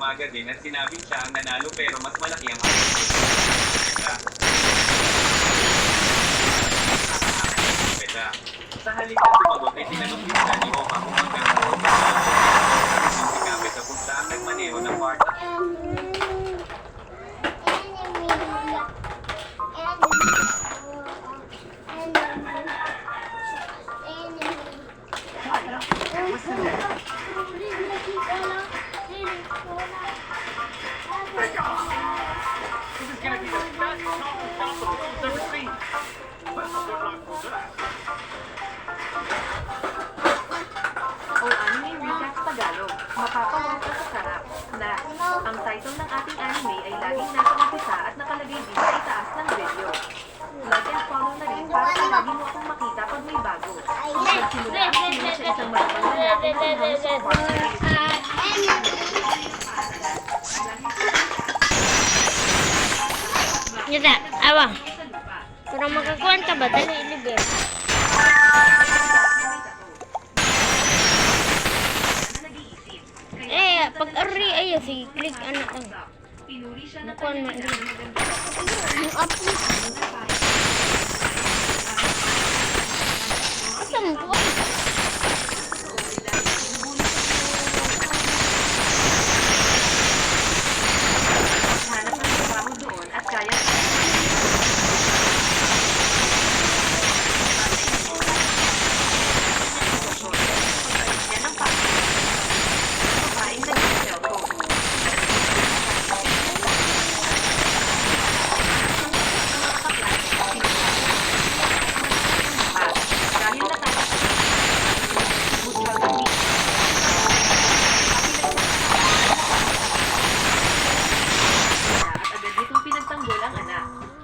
umaga din at sinabing siya ang nanalo pero mas malaki ang peta. Sa halip na sumagot ay tinanong din siya ni Oka kung magkakaroon si Kapeta kung saan nagmaneho ng kwarta. Mapapawag ka sa sarap na ang title ng ating anime ay laging nasa umpisa at nakalagay din sa itaas ng video. Like and follow na rin para sa lagi mo akong makita pag may bago. Nagsimula ang sino sa isang malapang lalaki na hanggang sa kwarto. Yata, awa. Kurang makakuan ka ba? Dali, ilibir. Pag ari ayo si click anak ang bukan mak dia ang apa asam buat hanap ng trabaho doon at kaya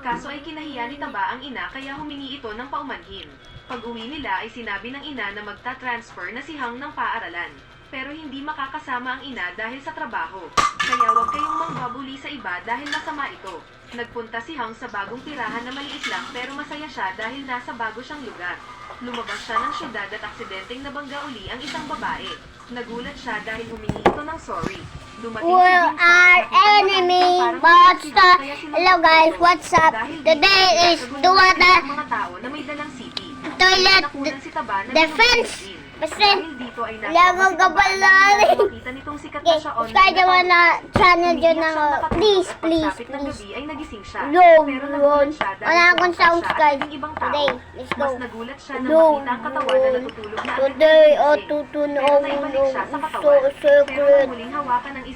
kaso ay kinahiya ni Taba ang ina kaya humingi ito ng paumanhin. Pag-uwi nila ay sinabi ng ina na magta-transfer na si Hang ng paaralan. Pero hindi makakasama ang ina dahil sa trabaho. Kaya huwag kayong mangbabuli sa iba dahil masama ito. Nagpunta si Hang sa bagong tirahan na maliit lang pero masaya siya dahil nasa bago siyang lugar. Lumabas siya ng syudad at aksidenteng nabangga uli ang isang babae. Nagulat siya dahil humingi ito ng sorry. Well, our enemy monster. Hello guys, what's up? Today is doing the toilet defense. Basta lang gabalari. Okay, subscribe naman na channel dyan na please. Long. Wala akong subscribe. Today, let's go. Long. Today, tutunaw mo so secret.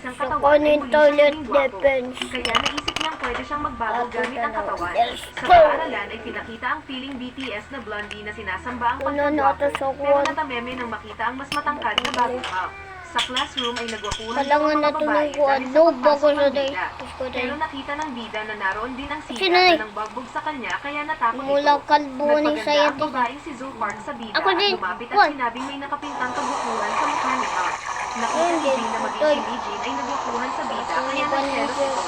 Sa kanin toilet defense. Kaya naisip niyang pwede siyang magbago gamit ang katawan. Sa paaralan ay pinakita ang feeling BTS na blondie na sinasamba ang pagkagwapo. Pero natameme nang makita ang mas matangkad na bagong Hulk. Sa classroom ay nagwapuhan ng mga babae dahil sa pagpasok ng bida. Pero nakita ng bida na naroon din ang sita na nang bagbog sa kanya kaya natakot ito. Nagpaganda ang babaeng si Zoo Park sa bida at lumapit at sinabing may nakapintang kagwapuhan sa mukha ni Hulk. Nakita ni Jean na maging si Jean ay nagwapuhan sa bida kaya nagselos ito.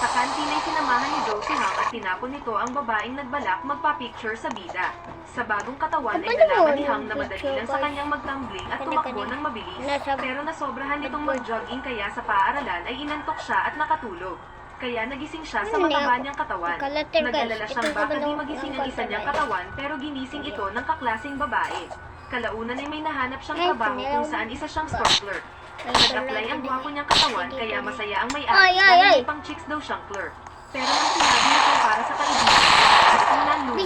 Sa kantin ay sinamahan ni Joe si Hang at tinapon nito ang babaeng nagbalak magpa-picture sa bida. Sa bagong katawan ay nalaman ni Hang na madali lang sa kanyang magtumbling at tumakbo ng mabilis. Pero nasobrahan nitong mag-jogging kaya sa paaralan ay inantok siya at nakatulog. Kaya nagising siya sa mataba niyang katawan. Nag-alala siyang baka di magising ang isa niyang katawan pero ginising ito ng kaklaseng babae. Kalaunan ay may nahanap siyang trabaho kung saan isa siyang store clerk. Nag-apply ang gwapo niyang katawan kaya masaya ang may-ari dahil may pang chicks daw siyang clerk. Pero nang sinabi nito para sa kaibigan, unang lupa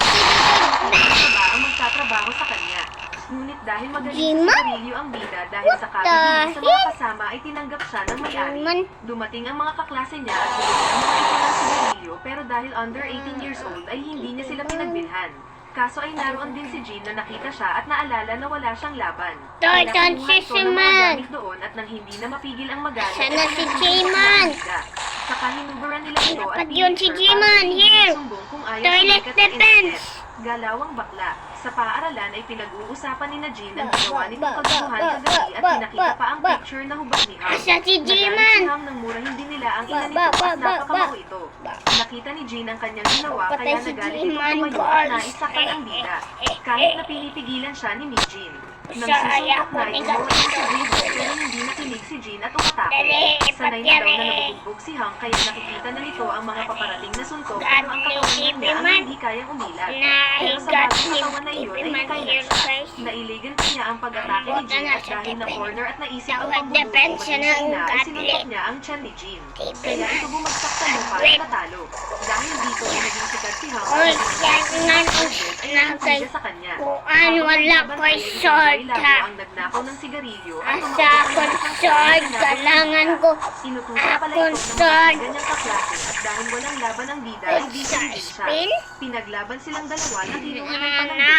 ba ang magtatrabaho sa kanya. Ngunit dahil magaling sa sigarilyo ang bida dahil sa kabilis sa mga kasama ay tinanggap siya ng may-ari. Dumating ang mga kaklase niya at binigyan ang mga ito ng sigarilyo pero dahil under 18 years old ay hindi niya sila pinagbilhan. Kaso ay naroon din si Jean na nakita siya at naalala na wala siyang laban. Kaya kinuha ito ng mga gamit doon at nang hindi na mapigil ang magalit. Sana si J-Man. Saka hinuburan nila ito at yun si J-Man here. Toilet defense. Galawang bakla. Sa paaralan ay pinag-uusapan ni Jean ang ginawa nitong kagaguhan kagabi at pinakita pa ang picture na hubad ni Hang. Asa si J-Man. Si Hang nang murahin din nila ang ina nito at napakamaho ito. Nakita ni Jean ang kanyang ginawa kaya nagalit itong tumayo at naisakal ang bida. Kahit na pinipigilan siya ni Miss Jean. Nang susuntok na ay umuwi si Jean pero hindi nakinig si Jean at umatake. Sanay na daw na nabubugbog si Hank kaya nakikita na nito ang mga paparating na suntok pero ang katawan niya ang hindi kayang umilag. Pero sa bagong katawan na iyon ay hikay na siya. Nailigan pa niya ang pag-atake ni Jean at dahil na corner at naisip ang pambubugbog maging sa ina ay sinuntok niya ang tiyan ni Jean. Kaya ito bumagsak sa lupa at natalo. Dahil dito ay naging sikat si Hank at naging sa kanya. Kuan, wala ko'y sword ha. Ang nagnakaw ng sigarilyo at Asa akong sword, kailangan ko. Inutusan pala ito ng mga ganyang kaklase at dahil walang laban ang bida ay di din siya. Pinaglaban silang dalawa na tinuunan pa ng bida.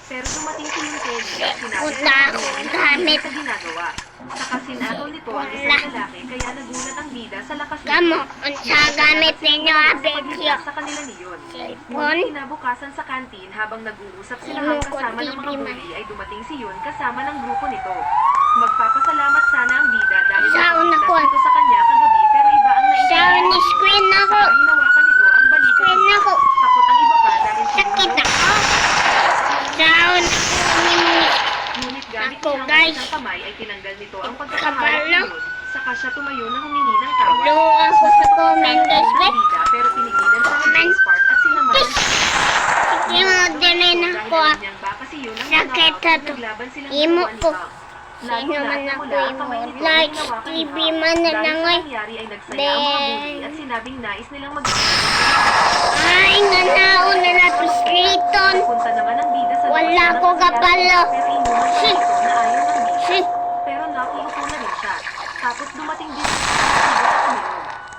Pero dumating si yung Teddy at sinabi Puta na akong ito gamit. sa ginagawa. Saka sinatol nito ang isang lalaki kaya nagulat ang bida sa lakas nito. Kamo, unsa gamit ninyo abekyo? Sa kanila niyon. Cellphone? Ngunit kinabukasan sa kantin habang nag-uusap sila Imo Hank ko, kasama ng mga TV man. bully ay dumating si Yun kasama ng grupo nito. Magpapasalamat sana ang bida dahil Saon nakalimutan ako. ito sa kanya kagabi pero iba ang naisip. Saon ni screen ako. Saka hinawakan nito ang balikat Screen nito. ako. Takot ang iba pa dahil Sakit sinunod. ako. Saon ako ni Ngunit gamit Ako, niya ang guys. isang kamay ay tinanggal nito ang Kabalo. pagkakaharap niyon. Saka siya tumayo na humingi ng tawad. Blue ako sa comment guys, Ng bet. bida pero pinigilan siya ng James Park at sinamahan siya. Sige mo, dinin ako ah. Sakit na to. Imo ko. Sino man ako imo. Like, TV man na lang ay. Then, at sinabing nais nilang mag ay, nanaon na napis liton. punta naman ang bida sa Wala labas ko ng kapalo. pero inuman pa Shit. ito na ayaw ng bida. Shit. Pero nakiupo na rin siya. Tapos dumating din si Bida.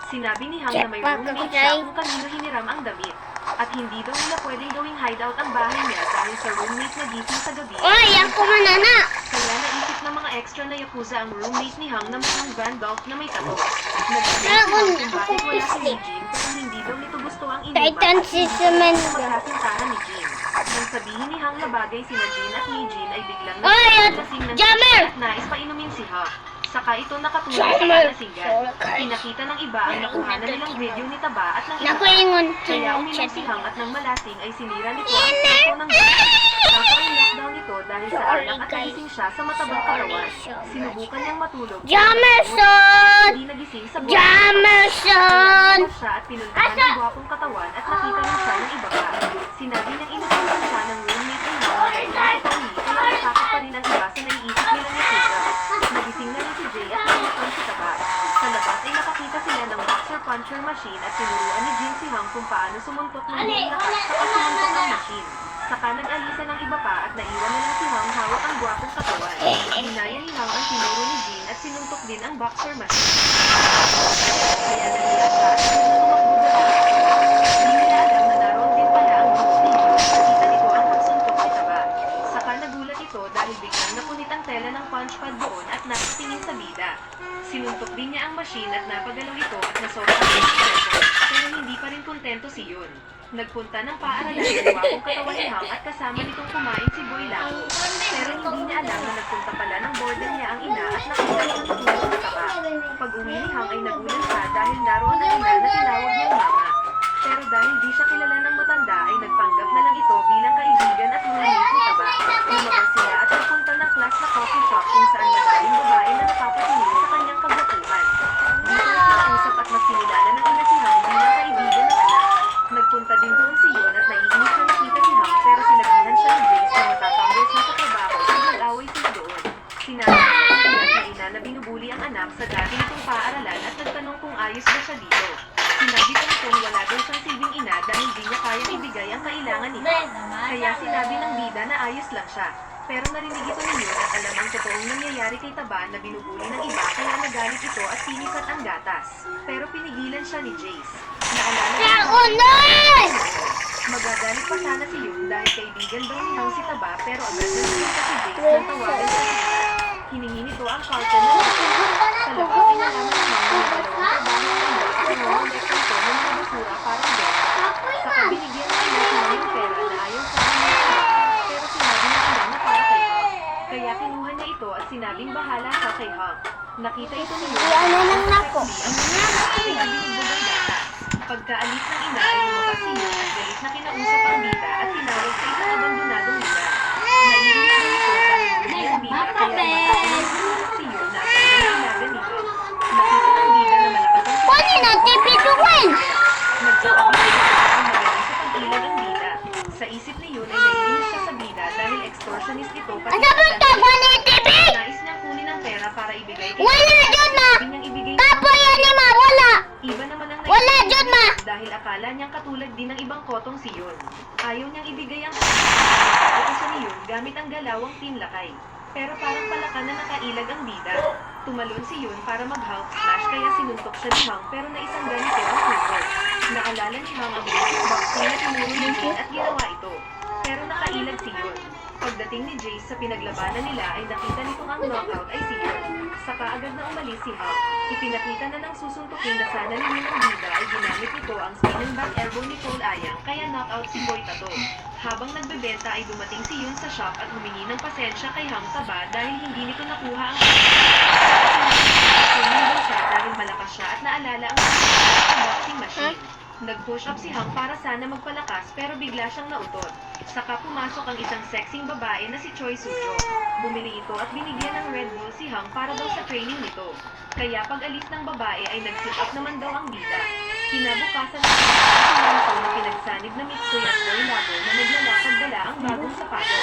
Sinabi ni Hang na may Check roommate back siya ako, kung kanino hiniram ang damit. At hindi daw nila pwedeng gawing hideout ang bahay niya dahil sa roommate na gising sa gabi. Oy, ako manana. Kaya naisip ng mga extra na yakuza ang roommate ni Hang na mayroong Van Gogh na may tato. Naon, Nagsasabi kung bakit ako wala si pislik. Jean pero hindi daw nito gusto ang inuman. Titan si Samantha. Magkasintahan ni Jean. Nang sabihin ni Hang na bagay sina Jean at ni Jean ay biglang Oy, lasing ng Jammer! at nais pa inumin si Hang. Saka ito nakatulog sa Jammer! kalasinggan. Pinakita ng iba ang nakuha na nilang video ni Taba at ng Nakuingon. kaya uminom si Hang at nang malasing ay sinira nito ang puso ng Jean. Saka ang lockdown nito dahil sa alak at nagising siya sa matabang katawan. Sinubukan niyang matulog. Jamerson! Hindi nagising sa buwan. Jamerson! Siya at pinuntahan ng gwapong katawan at nakita rin siya ng iba pa. Sinabi niyang inutusan siya ng roommate ni Hang na kaya natakot pa rin ang iba sa naiisip nilang yakuza. Nagising na rin si Jay at namutan si Taba. Sa labas ay nakakita sila ng boxer puncher machine at tinuruan ni Jin si Hang kung paano sumuntok ng buong lakas sa pagsumuntok ng machine. Saka nag-alisa ng iba pa at naiwan na lang si Hang hawak ang gwapong katawan. Ginaya ni Hang ang tinuro ni Jin at sinuntok din ang boxer machine. Kaya nahiya siya at tumakbo na lang. Di nila alam na naroon din pala ang group ni Jin at nakita nito ang pagsuntok ni Taba. Saka nagulat ito dahil biglang napunit ang tela ng punch pad doon at nakatingin sa bida. Sinuntok din niya ang machine at napagalaw ito at nasobrang kontento. Pero hindi pa rin kontento si Yun. Nagpunta ng paaralan ng gwapong katawan ni Hang at kasama nitong kumain si Boy Lago. Pero hindi niya alam na nagpunta pala ng boarden niya ang ina at nakita niya ang tulog sa Taba. Pag-uwi ni Hang ay nagulat siya dahil naroon ang ina na tinawag niyang mama. Pero dahil di siya kilala ng matanda ay nagpanggap na lang ito bilang kaibigan at roommate ni Taba. Lumabas sila at napunta ng class na coffee shop kung saan madaming babae na napapatingin sa kanyang kagwapuhan. Dito nagkausap at mas kinilala ng ina si Hang bilang kaibigan ng anak. Nagpunta din doon si Yon at naiinis na nakita si Hang pero sinabihan siya ni Jace na matatanggol siya sa trabaho at nag-away sila doon. Sinabi ng ina na binubuli ang anak sa dati nitong paaralan at nagtanong kung ayos ba siya dito. Sinabi ko nitong wala daw siyang silbing ina dahil di niya kayang ibigay ang kailangan nito. Kaya sinabi ng bida na ayos lang siya. Pero narinig ito ni Yun at alam ang totoong nangyayari kay Taba na binubuli ng iba kaya nagalit ito at pinikat ang gatas. Pero pinigilan siya ni Jace. Naalala niya Sa unay! magagalit pa sana si Yun dahil kaibigan daw ni Hang si Taba pero agad na nakita si Jace na tawagan sa kanila. Hiningi nito ang carton ng sa labas ay nalaman ni Hang na may dalawang trabaho ng iba at pinongolekta ito ng mga basura parang benta. Saka binigyan na niya si Hang ng pera na ayaw sa kanya pero sinabi ng ina na para kay Hang. Kaya kinuha niya ito at sinabing bahala siya kay Hang. Nakita ito ni Yun. Ano nang nako? Sinabi ni Bugay Data. Pagkaalis ng ina ay lumabas si Yun at galit na kinausap ang bida at tinawag sa isang abandonadong lugar. Naiinis na ito dahil hindi ang pati Ano ba ito? Wala yung TV? nais niyang kunin ang pera para ibigay kay Wala dyan, ma! Sabi niyang ibigay Tapo yan ni ma! Wala! Iba naman ang Wala dyan, ma! dahil akala niyang katulad din ng ibang kotong si Yun. Ayaw niyang ibigay ang ito siya ni Yun gamit ang galawang tinlakay. Pero parang palaka na nakailag ang bida. Tumalon si Yun para mag-Hulk smash kaya sinuntok siya ni Hang pero naisangga nito ang hooker. Naalala ni Hang ang basic boxing na tinuro ni Jin at ginawa ito. Pero nakailag si Yun. Pagdating ni Jace sa pinaglabanan nila ay nakita nitong ang knockout ay si Yun. Saka agad na umalis si Hang. Ipinakita na ng susuntukin na sana ni Yun ang bida ay ginamit nito ang spinning back elbow ni Cole Ayang kaya knockout si Boy Tato. Habang nagbebenta ay dumating si Yun sa shop at humingi ng pasensya kay Hang Taba dahil hindi nito nakuha ang Tumingin siya dahil malakas siya at naalala ang boxing machine. Nag-push up si Hang para sana magpalakas pero bigla siyang nautot. Saka pumasok ang isang sexing babae na si Choi Sujo. Bumili ito at binigyan ng Red Bull si Hang para daw sa training nito. Kaya pag alis ng babae ay nag-sit up naman daw ang bida. Kinabukasan na si na pinagsanib na Mitsuy at Boy Labo na naglalakad dala ang bagong sapatos.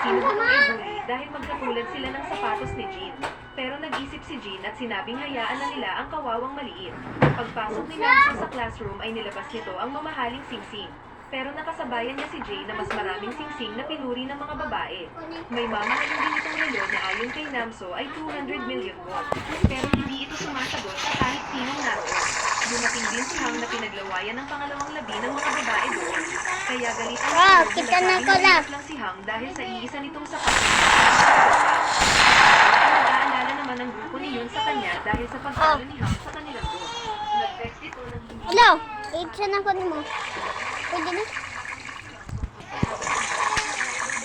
Sinubok kay Bully dahil magkatulad sila ng sapatos ni Jean. Pero nag-isip si Jean at sinabing hayaan na nila ang kawawang maliit. Pagpasok ni Nancy sa classroom ay nilabas nito ang mamahaling singsing. Pero nakasabayan niya si Jay na mas maraming singsing na pinuri ng mga babae. May mamahalin din itong relo na ayon kay Namso ay 200 million won. Pero hindi ito sumasagot sa kahit sinong naroon. Dumating din si Hang na pinaglawayan ng pangalawang labi ng mga babae doon. Kaya galit ang Wow, sinabi kita na sabing ko lang. lang si Hang dahil sa iisa nitong sapatos. Nag-aalala naman ang grupo ni Yun sa kanya dahil sa pagtalo ni Hang sa kanilang boss. Nag-text ito ng hindi Hello! Itsan ako ni mo. Pwede na?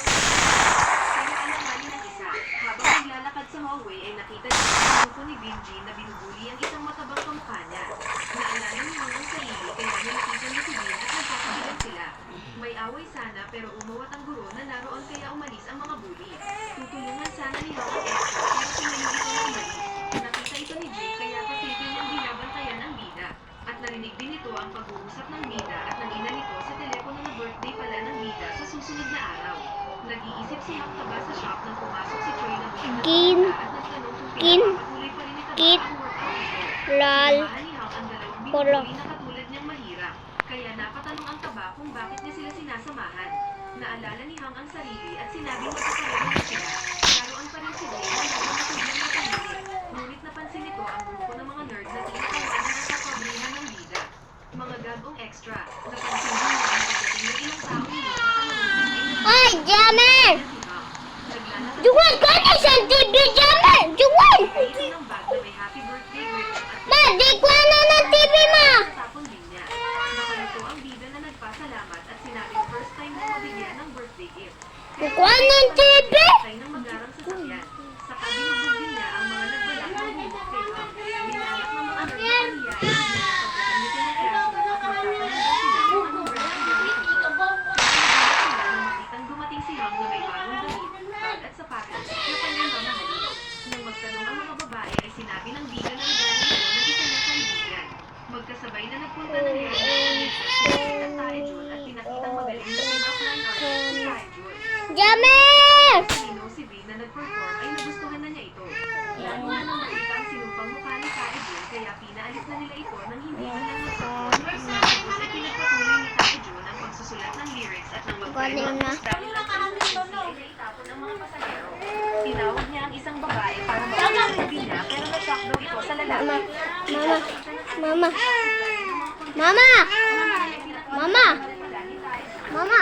Kaya alanganin ang isa. Habang naglalakad sa hallway ay nakita niya ang grupo ni Binji na binubuli ang isang matabang kamukha niya. Naalala niya ang sarili kaya nilapitan niya si Bin at nagkakabilan sila. May away sana pero umawat ang guro na naroon kaya umalis ang mga bully. Tutulungan sana ni Hang ang extra pero pinayo ito na umalis. Nakita ito ni Jay kaya pasilbi niyang binabantayan ang bida. At narinig din ito ang pag-uusap ng bida at ng ina nito sa telepono na birthday pala ng bida sa susunod na araw. Nag-iisip si Hang Taba sa shop nang pumasok si Choi na buwan Gin. at nagtanong kung Gin. pinapatuloy pa rin ni Taba Git. ang workout nito. Lal. Sinamahan ni Hang ang dalawang Polo. binubuli na katulad niyang mahirap. Kaya napatanong ang Taba kung bakit niya sila sinasamahan. Naalala ni Hang ang sarili at sinabing magkakaroon na sila. Laruan pa rin si Jay na nagmamatuloy na tahimik. Ngunit napansin nito ang grupo ng mga nerds na tinatawanan ng kapabrihan ng bida. Mga gagong extra. Napansin din niya ang pagdating ng ilang tao nito na kanunod ay Ay, Jammer! si Hang. Naglalakad Juwan ka na sa TV, Jammer! Juwan! ito ng bag na may happy birthday greeting at Ma, di ko na ng TV, ma! tapon din niya. Nakalito ang bida na nagpasalamat at sinabing first time na mabigyan ng birthday gift. Di ko ng TV! Kay nang magarang sasakyan. Saka binugbog din niya ang mga nagbalak ng hubog kay Hang. Binalak ng mga nerd na paniya ay hindi pagdating nito ng classroom at magtatanong daw sila kung anong brand ang gamit nito. Sila nang makitang dumating si Hang na may bagong damit, bag at sapatos na kanyang mamahalin. Nang magtanong ang mga babae ay sinabi ng bida na regalo ito ng isa niyang kaibigan. Magkasabay na nagpunta ng Harry at Taejun at pinakitang magaling na pick-up line artist si Taejun. Jammer! Sinong si Vin na nag-perform ay nagustuhan na niya ito. Lalo na nang makita ang sinumpang mukha ni Taejun kaya pinaalis na nila ito nang hindi man lang nag-perform. Tapos ay pinagpatuloy ni Taejun ang pagsusulat ng lyrics at nang mag-final Galing na. post dahil lang ang MC ay naitapon ng mga pasahero. Tinawag niya ang isang babae para makapagsabi niya pero na-shock daw ito sa lalaki. Mama! Mama! Mama! Mama!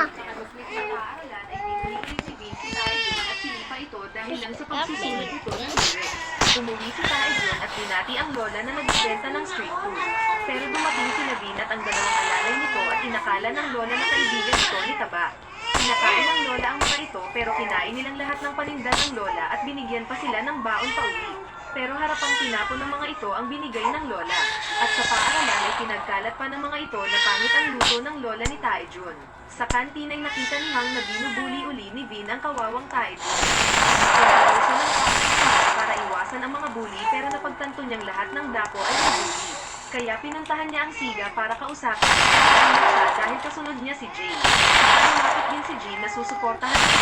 Dahil lang sa pagsusulat ito ng lyrics. Umuwi si Taejun at binati ang lola na nagbibenta ng street food. Pero dumating si Naveen at ang dalawang alalay nito at inakala ng lola na kaibigan ito ni Taba. Kinakain ng lola ang mga ito pero kinain nilang lahat ng paninda ng lola at binigyan pa sila ng baon pa uwi. Pero harapang tinapon ng mga ito ang binigay ng lola. At sa paaralan ay pinagkalat pa ng mga ito na pangit ang luto ng lola ni Taejun. Sa kantin ay nakita ni Hang na binubuli uli ni Vin ang kawawang Taejun. Nagkakaroon siya ng para iwasan ang mga bully pero napagtanto niyang lahat ng dapo ay nabuli. Kaya pinuntahan niya ang Siga para kausapin siya dahil kasunod niya si Jay. Lumapit din si Jay na susuportahan siya.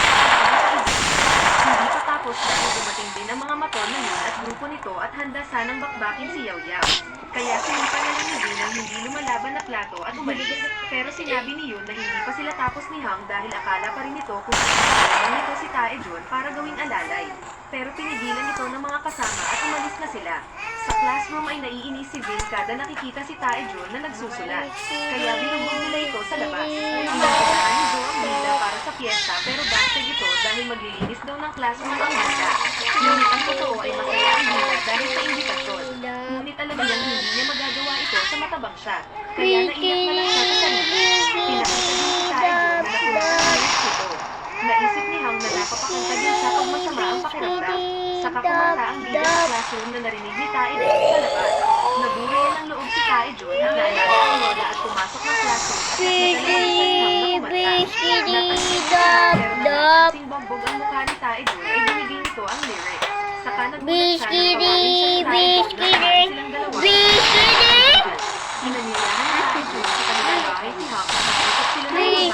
Hindi pa tapos dahil dumating din ang mga motor na yun at grupo nito at handa sanang bakbakin si Yaw Yaw. Kaya sinipa na lang ni Jay ng hindi lumalaban na plato at umalis. Pero sinabi ni Yun na hindi pa sila tapos ni Hang dahil akala pa rin ito kung saan nito si Taejon para gawing alalay. Pero pinigilan ito ng mga kasama at umalis na sila. Sa classroom ay naiinis si Vin kada nakikita si Taejon na nagsusulat. Kaya binugbog nila ito sa labas. Inagaan ni Joe ang Lila para sa fiesta pero bastard ito dahil maglilinis daw ng classroom ang bata. Ngunit ang totoo ay masaya ang Lila dahil sa imbitasyon. Ngunit alam niyang hindi niya magagawa ito sa matabang siya. Kaya naiyak na lang siya sa sarili. Pinakita din si Taejon na nakulang ito. Naisip ni Hang na napapakanta din siya pag masama ang pakiramdam. Saka kumanta ang bida sa classroom na narinig ni Taejon sa labas. Nabuhayan ng loob si Taejon at naalala ang lola at pumasok ng classroom at nagdala siya ni Hang na kumanta. Napansing bombog ang mukha ni Taejon ay binigay nito ang lyrics. Saka nagulat siya na tawagin siya si Taejon na kumain silang dalawa. Inanyayahan ni Taejon sa kanilang bahay si Hang at nakikot sila ng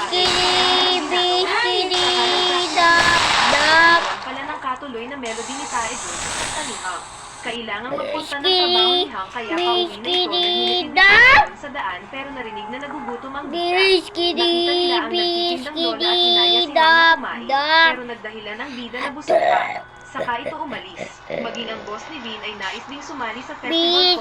pala ng katuloy na melody ni Taejon sa kanta ni Hang. Kailangan magpunta ng trabaho ni Hang kaya pauwi na ito naghinit din sa daan pero narinig na nagugutom ang bida. Nakita nila ang nagtitindang lola at hinaya si Hang na kumain pero nagdahilan ng bida na busog pa. Saka ito umalis. Maging ang boss ni Vin ay nais ding sumali sa festival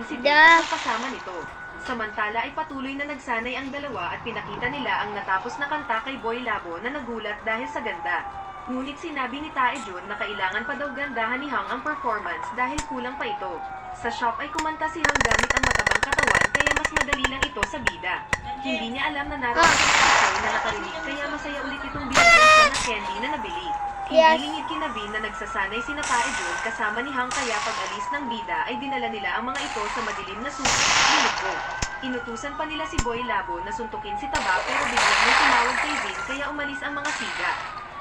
concert kasama nito. Samantala ay patuloy na nagsanay ang dalawa at pinakita nila ang natapos na kanta kay Boy Labo na nagulat dahil sa ganda. Ngunit sinabi ni Taejon na kailangan pa daw gandahan ni Hang ang performance dahil kulang pa ito. Sa shop ay kumanta si Hang gamit ang matabang katawan kaya mas madali lang ito sa bida. Hindi niya alam na nararamdaman ito na nakarinig kaya masaya ulit itong binigyan siya ng candy na nabili. Hindi lingid kina Vin na nagsasanay si Taejon kasama ni Hang kaya pag alis ng bida ay dinala nila ang mga ito sa madilim na sukat at minuto. Inutusan pa nila si Boy Labo na suntukin si Taba pero biglang may tumawag kay Vin kaya umalis ang mga siga.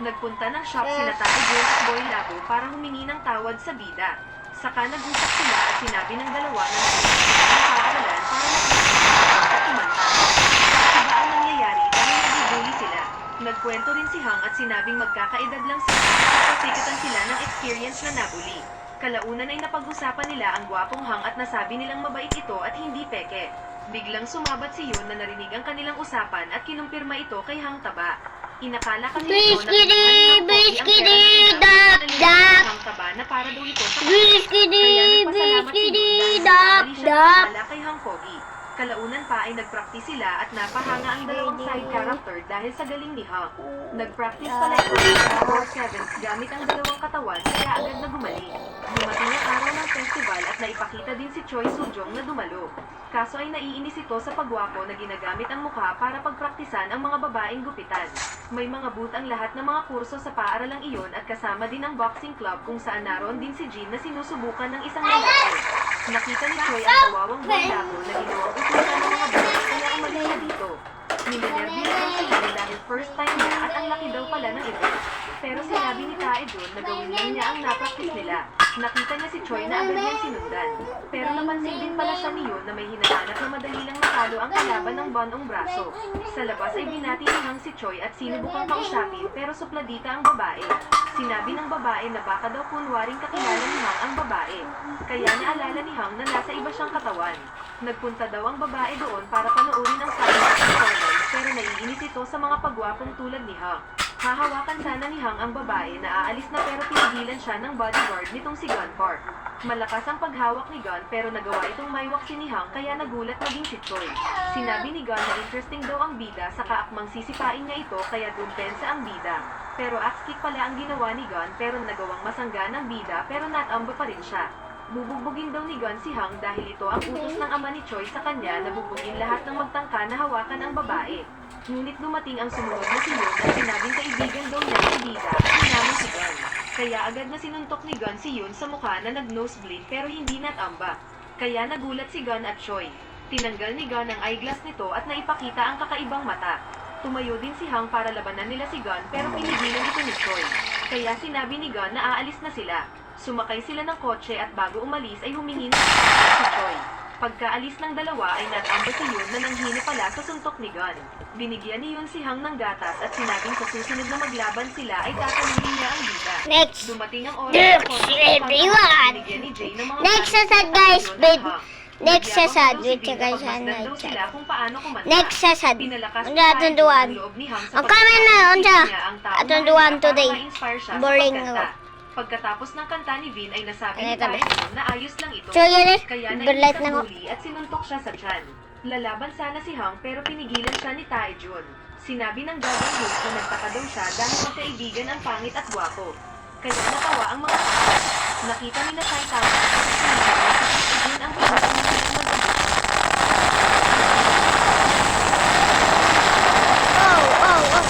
Nagpunta ng shop sila Taejon at Boy Labo para humingi ng tawad sa bida. Saka nag-usap sila at sinabi ng dalawa na nag-paaralan para makikita at kumanta. Iba ang nangyayari dahil nabibuli sila. Nagkwento rin si Hang at sinabing magkakaedad lang sila at pasikatan sila ng experience na nabuli. Kalaunan ay napag-usapan nila ang gwapong Hang at nasabi nilang mabait ito at hindi peke. Biglang sumabat si Yun na narinig ang kanilang usapan at kinumpirma ito kay Hang Taba. Inakala kasi ito na kinuha ni Hang Taba na para daw ito sa kaya nagpasalamat si Yun dahil siya nakakala kay Hang Pogi. Kalaunan pa ay nagpractice sila at napahanga ang dalawang side character dahil sa galing ni Hang. Nagpractice pala ito sa 4/7 gamit ang dalawang katawan kaya agad na gumaling. Dumating ang araw ng festival at naipakita din si Choi Soo-jong na dumalo. Kaso ay naiinis ito sa pagwapo na ginagamit ang mukha para pagpraktisan ang mga babaeng gupitan. May mga booth ang lahat ng mga kurso sa paaralang iyon at kasama din ang boxing club kung saan naroon din si Jin na sinusubukan ng isang lalaki. Nakita ni Choi ang kawawang Boylabo na ginawang utusan ng mga boys kaya umalis na dito. Ninenervyo ito si Jin dahil first time niya at ang laki daw pala ng ito. Pero sinabi ni Taejon na gawin lang niya ang napractice nila. Nakita niya si Choi na agad niyang sinundan. Pero napansin din pala siya ni Yun na may hinahanap na madali lang matalo ang kalaban ng banong braso. Sa labas ay binati ni Hang si Choi at sinubukang kausapin pero supladita ang babae. Sinabi ng babae na baka daw kunwaring kakilala ni Hang ang babae. Kaya naalala ni Hang na nasa iba siyang katawan. Nagpunta daw ang babae doon para panoorin ang silent performance pero naiinis ito sa mga pagwapong tulad ni Hang. Hahawakan sana ni Hang ang babae na aalis na pero pinigilan siya ng bodyguard nitong si Gun Park. Malakas ang paghawak ni Gun pero nagawa itong maiwak si ni Hang kaya nagulat maging si Choi. Sinabi ni Gun na interesting daw ang bida sa kaakmang sisipain niya ito kaya dumpensa ang bida. Pero axe kick pala ang ginawa ni Gun pero nagawang masangga ng bida pero natamba pa rin siya. Bubugbugin daw ni Gun si Hang dahil ito ang utos ng ama ni Choi sa kanya na bugbugin lahat ng magtangka na hawakan ang babae. Ngunit dumating ang sumunod na si Yun at sinabing kaibigan daw niya si bida at sinamang si Gun. Kaya agad na sinuntok ni Gun si Yun sa mukha na nag-nosebleed pero hindi natamba. Kaya nagulat si Gun at Choi. Tinanggal ni Gun ang eyeglass nito at naipakita ang kakaibang mata. Tumayo din si Hang para labanan nila si Gun pero pinigilan ito ni Choi. Kaya sinabi ni Gun na aalis na sila. Sumakay sila ng kotse at bago umalis ay humingi ng tulong si Joy. Pagkaalis ng dalawa ay natamba si Yun na nanghina pala sa suntok ni Gun. Binigyan ni Yun si Hang ng gatas at sinabing sa susunod na maglaban sila ay tatanungin niya ang bida. Next. Dumating ang oras Next, ng kotse everyone. binigyan ni Jay ng mga Next gamit sa at guys, Yun at babe. Hang. Next sa Nagyabang sad, daw si wait, Bida tsaka sa pagmasdan daw night. sila kung paano kumanta. Next sa sad. Pinalakas Ang ni Tae atunduan. ang loob ni Hang sa Ang kami na, unsa? niya ang taong Atunduan mahalaga today. para ma-inspire siya sa Boring pagkanta. ako. Pagkatapos ng kanta ni Vin ay nasabi Ano ni ito, Tae be? na ayos lang ito. So yun eh. Kaya Good light nainis na ang ako. huli at sinuntok siya sa tiyan. Lalaban sana si Hang pero pinigilan siya ni Taejun. Sinabi ng gagawin Hook na nagtaka daw siya dahil magkaibigan ang pangit at gwapo. Kaya natawa ang mga tao. Nakita nila Saitama at sinabi na si Taejun ang pinakamulit ng gabi. Oh, oh, oh.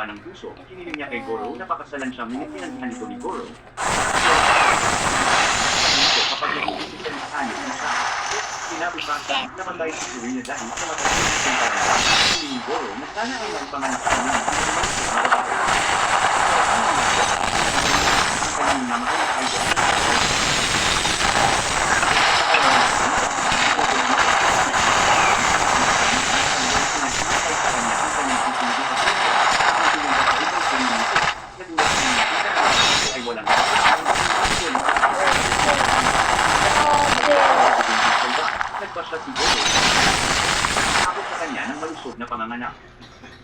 haba ng puso, kiniling niya kay Goro na pakasalan siyang minipinangihan ito ni Goro. Kapag nag-iisip sa lisanit na siya, kinabukasan, namatay si Serena dahil sa matagal na pintarang ni Goro na sana ay nagpanganak siya ng ang kanyang namatay ay ay walang nagpa siya si Goro. Takot sa kanya ng malusog na panganganak.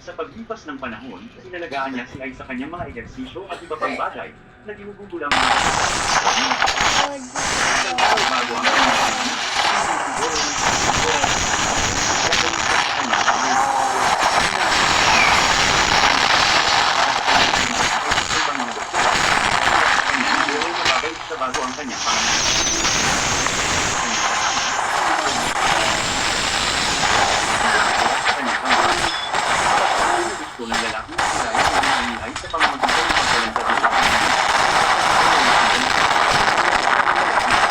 Sa paglipas ng panahon, inalagaan niya si Ai sa kanyang mga ehersisyo at iba pang bagay na ginugugulang mga bago ang panganganak. Si Goro sa bago ang kanyang panganganak. Gusto ng lalaki na sila ay pinangyay sa pamamagitan ng pagkalanta dito.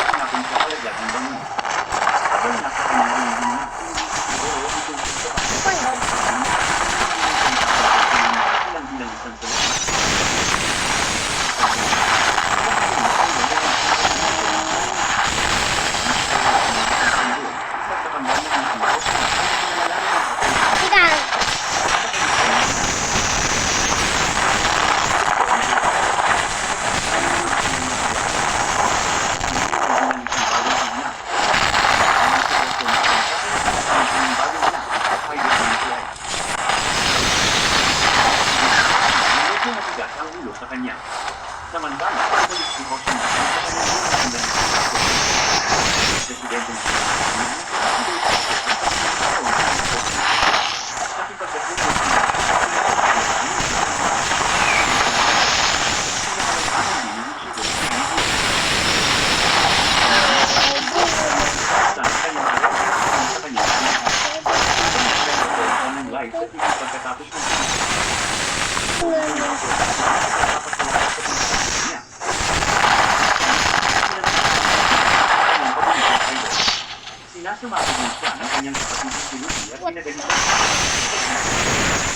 Hanapin sa kalagyan ng bangon. Habang nasa kanyang hinihinga, siguro itong sa pagkalanta. Ilang bilang isang salita. Sa kanya. Samantala, balik si Hoshina sa kanyang presidente ng sinasamahan din siya ng kanyang kapatid si Lucy at pinagalitan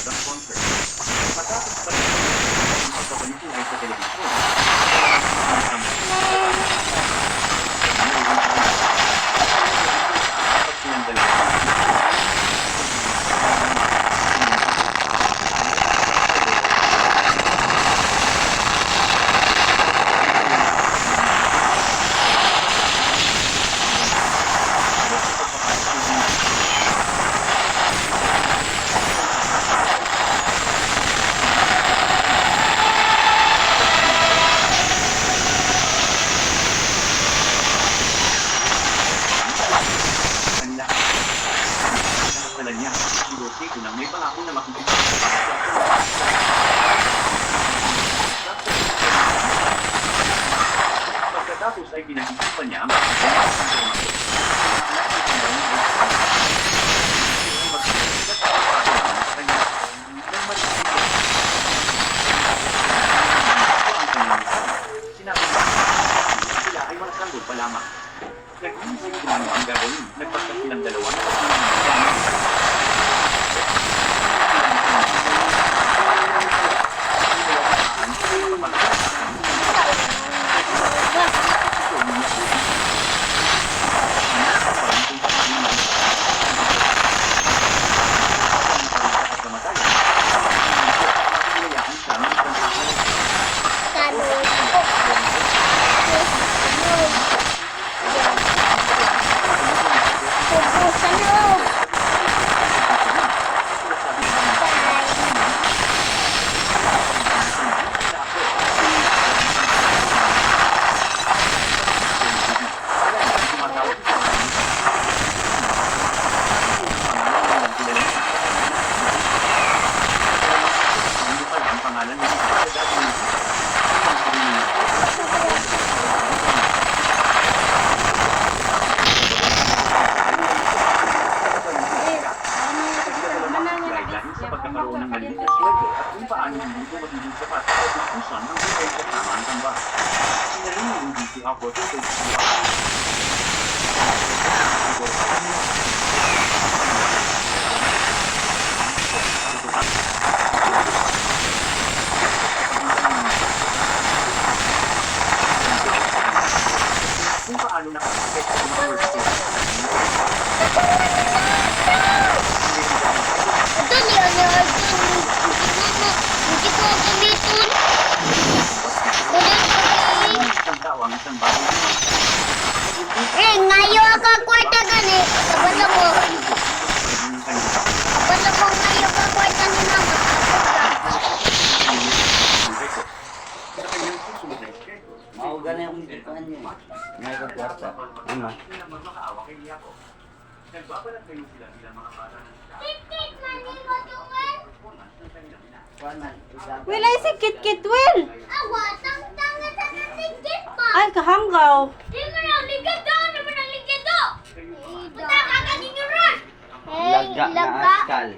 ng concert. Matapos pa rin ang pagkabalituhay sa telebisyon. Dapat silang dalawa. Niya, si Rosie unang may pangako na makikita. Pagkatapos ay pinag-isipan niya ang sinabi niya, sila ay magsanggol pa lamang. Nag-iisip kung ano ang gagawin. Nagpasya silang dalawa na ito at kung paano hindi ito magiging sapat sa pagkukusan ng potensya tama ang tamba. Sinarin ng UDC Operator to kung paano nakapagpapit ang power station. Dali, ano, hindi ko gamitin. Isang tao ang isang bagay. Ngayon ako kwarta gani. Kabalo mo. Kabalo mo ngayon ka kwarta ni mama. Mau gani ang ikuan niya. Ngay ka kwarta. Ano? Nagbabalat kayo sila bilang mga bata ng Titit man ni mo tuwan. Kuan man. Will ay si Kit Kit Will. Awa, tang-tang na sa titit mo. Ay, kahanggaw. Di mo na ligad daw, di mo na ligad daw. Punta ka kanino ron. Laga na askal.